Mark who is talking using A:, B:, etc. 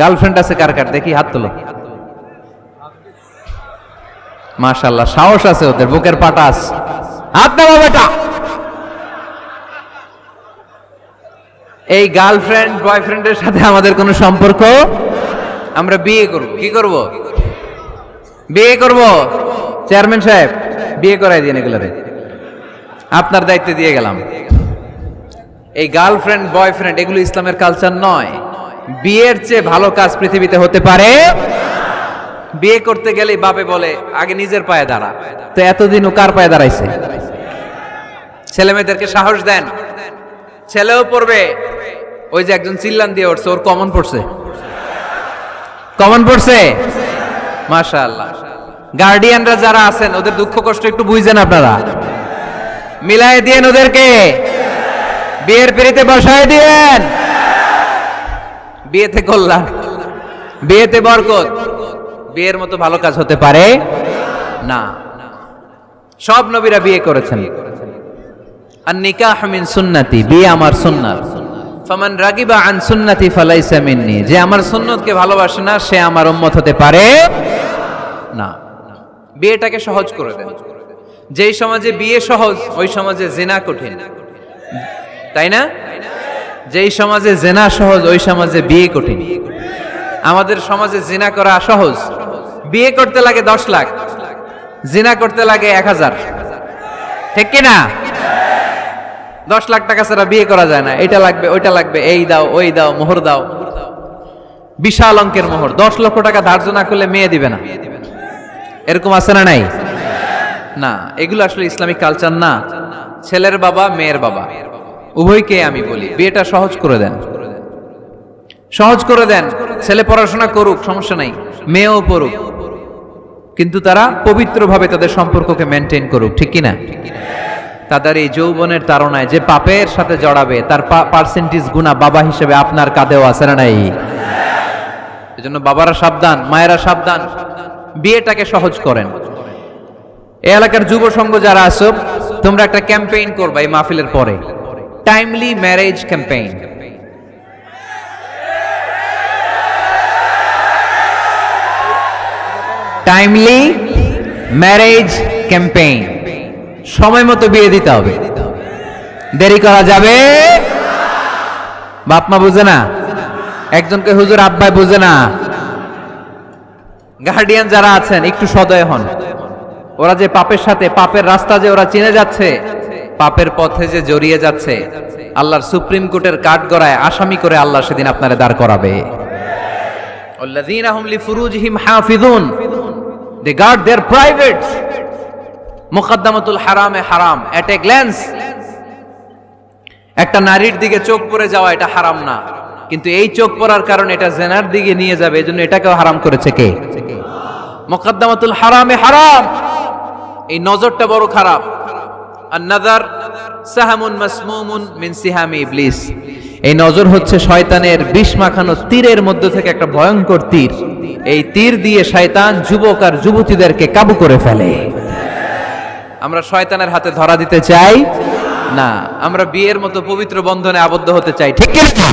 A: Girlfriend আছে কার কার দেখি হাত তোলো। মাশাআল্লাহ, সাহস আছে ওদের, বুকের পাটা আছে। হাত নামা বেটা। এই গার্লফ্রেন্ড বয়ফ্রেন্ডের সাথে আমাদের কোনো সম্পর্ক, আমরা বিয়ে করব। কি করব? বিয়ে করব। চেয়ারম্যান সাহেব বিয়ে করাই দিন এগুলোরে, আপনার দায়িত্বে দিয়ে গেলাম। এই গার্লফ্রেন্ড বয়ফ্রেন্ড এগুলো ইসলামের কালচার নয়। বিয়ের চেয়ে ভালো কাজ পৃথিবীতে হতে পারে। বিয়ে করতে গেলে বাপে বলে আগে নিজের পায়ে দাঁড়া, তো এতদিন ও কার পায়ে দাঁড়াইছে? ছেলে মেয়েদেরকে সাহস দেন, ছেলেও পড়বে। ওই যে একজন চিল্লান দিয়ে উঠছে, ওর কমন পড়ছে, কমন পড়ছে। মাশাআল্লাহ। গার্ডিয়ানরা যারা আছেন ওদের দুঃখ কষ্ট একটু বুঝেন আপনারা, মিলাই দিয়েন ওদেরকে, বিয়ের পিড়িতে বসায় দিয়েন। বিয়েতে কল্যাণ, বিয়েতে বরকত। বিয়ের মতো ভালো কাজ হতে পারে না। সব নবীরা বিয়ে করেছেন। আর নিকাহ মিন সুন্নতি, বিয়ে আমার সুন্নাত। ফামান রাগিবা আন সুন্নতি ফালাইসা মিন্নি, যে আমার সুন্নতকে ভালোবাসে না সে আমার উম্মত হতে পারে না। বিয়েটাকে সহজ করে দেন। যেই সমাজে বিয়ে সহজ ওই সমাজে জিনা কঠিন, তাই না? যেই সমাজে জিনা সহজ ওই সমাজে বিয়ে কঠিন। আমাদের সমাজে জিনা করা সহজ, বিয়ে করতে লাগে 10 লাখ, জিনা করতে লাগে 1000, ঠিক কি না? 10 লাখ টাকা ছাড়া বিয়ে করা যায় না। এটা লাগবে ওইটা লাগবে, এই দাও ওই দাও, মোহর দাও, বিশাল অঙ্কের মোহর। 10 লক্ষ টাকা ধার্য না করলে মেয়ে দিবে না, এরকম আছে না নাই? না, এগুলো আসলে ইসলামিক কালচার না। ছেলের বাবা মেয়ের বাবা উভয়কে আমি বলি বিয়েটা সহজ করে দেন, সহজ করে দেন। ছেলে পড়াশোনা করুক, সমস্যা নাই, মেয়েও পড়ুক, কিন্তু তারা পবিত্রভাবে তাদের সম্পর্ককে মেনটেন করুক, ঠিক কিনা? তাদের এই যৌবনের তাড়নায় যে পাপের সাথে জড়াবে তার পার্সেন্টেজ গুণা বাবা হিসেবে আপনার কাঁধেও আছে না নাই? এজন্য বাবারা সাবধান, মায়েরা সাবধান, বিয়েটাকে সহজ করেন। এই এলাকার যুব সংঘ যারা আছো, তোমরা একটা ক্যাম্পেইন করবা এই মাহফিলের পরে, timely marriage campaign. Timely marriage campaign. সময় মতো বিয়ে দিতে হবে, দেরি করা যাবে। বাপ মা বুঝে না, একজনকে হুজুর আব্বাই বুঝে না। গার্ডিয়ান যারা আছেন একটু সদয় হন। ওরা যে পাপের সাথে, পাপের রাস্তা যে ওরা চিনে যাচ্ছে, পাপের পথে যে জড়িয়ে যাচ্ছে, আল্লাহর সুপ্রিম কোর্টের কাঠগড়ায় আসামি করে আল্লাহ সেদিন আপনারে দাঁড় করাবে। আল্লাযীনা হুম লিফুরুজিহিম হাফিজুন, দে গার্ড देयर প্রাইভেটস। মুকদ্দামাতুল হারামে হারাম, এট এ গ্ল্যান্স। একটা নারীর দিকে চোখ পড়ে যাওয়া এটা হারাম না, কিন্তু এই চোখ পড়ার কারণে এটা জেনার দিকে নিয়ে যাবে, এজন্য এটাকেও হারাম করেছে কে? মুকদ্দামাতুল হারামে হারাম। এই নজরটা বড় খারাপ। আর নাযার সাহামুন মাসমুমুন মিন সিহামি ইবলিস। এই নজর হচ্ছে শয়তানের বিষ মাখানো তীরের মধ্যে থেকে একটা ভয়ঙ্কর তীর। এই তীর দিয়ে শয়তান যুবক আর যুবতীদেরকে কাবু করে ফেলে। আমরা শয়তানের হাতে ধরা দিতে চাই না, আমরা বিয়ের মতো পবিত্র বন্ধনে আবদ্ধ হতে চাই, ঠিক কি না?